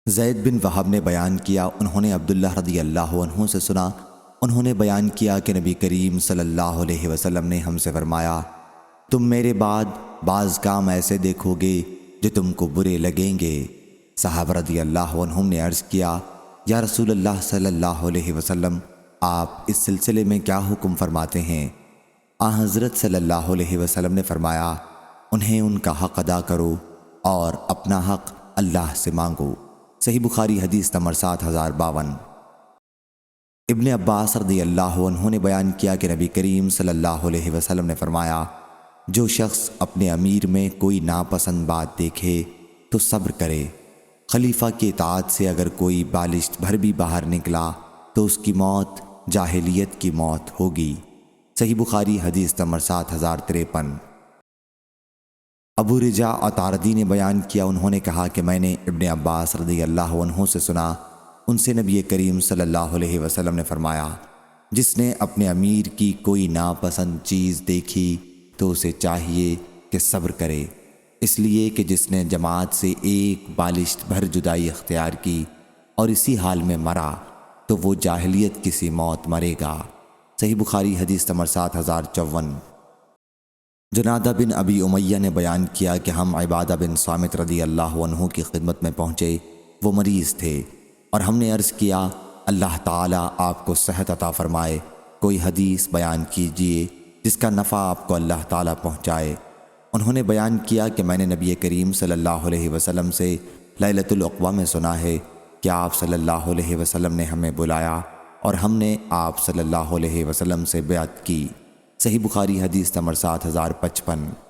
زید بن وہب نے بیان کیا، انہوں نے عبداللہ رضی اللہ عنہ سے سنا، انہوں نے بیان کیا کہ نبی کریم صلی اللہ علیہ وسلم نے ہم سے فرمایا، تم میرے بعد بعض کام ایسے دیکھو گے جو تم کو برے لگیں گے۔ صحابہ رضی اللہ عنہم نے عرض کیا، یا رسول اللہ صلی اللہ علیہ وسلم، آپ اس سلسلے میں کیا حکم فرماتے ہیں؟ حضرت صلی اللہ علیہ وسلم نے فرمایا، انہیں ان کا حق ادا کرو اور اپنا حق اللہ سے مانگو۔ صحیح بخاری حدیث نمبر 7052۔ ابن عباس رضی اللہ عنہ نے بیان کیا کہ نبی کریم صلی اللہ علیہ وسلم نے فرمایا، جو شخص اپنے امیر میں کوئی ناپسند بات دیکھے تو صبر کرے۔ خلیفہ کی اطاعت سے اگر کوئی بالشت بھر بھی باہر نکلا تو اس کی موت جاہلیت کی موت ہوگی۔ صحیح بخاری حدیث نمبر 7053۔ ابو رجاء عطاردی نے بیان کیا، انہوں نے کہا کہ میں نے ابن عباس رضی اللہ عنہ سے سنا، ان سے نبی کریم صلی اللہ علیہ وسلم نے فرمایا، جس نے اپنے امیر کی کوئی ناپسند چیز دیکھی تو اسے چاہیے کہ صبر کرے، اس لیے کہ جس نے جماعت سے ایک بالشت بھر جدائی اختیار کی اور اسی حال میں مرا تو وہ جاہلیت کسی موت مرے گا۔ صحیح بخاری حدیث نمبر 7054۔ جنادہ بن ابی امیہ نے بیان کیا کہ ہم عبادہ بن صامت رضی اللہ عنہ کی خدمت میں پہنچے، وہ مریض تھے، اور ہم نے عرض کیا، اللہ تعالیٰ آپ کو صحت عطا فرمائے، کوئی حدیث بیان کیجئے جس کا نفع آپ کو اللہ تعالیٰ پہنچائے۔ انہوں نے بیان کیا کہ میں نے نبی کریم صلی اللہ علیہ وسلم سے لیلۃ العقبہ میں سنا ہے کہ آپ صلی اللہ علیہ وسلم نے ہمیں بلایا اور ہم نے آپ صلی اللہ علیہ وسلم سے بیعت کی۔ صحیح بخاری حدیث نمبر 7055۔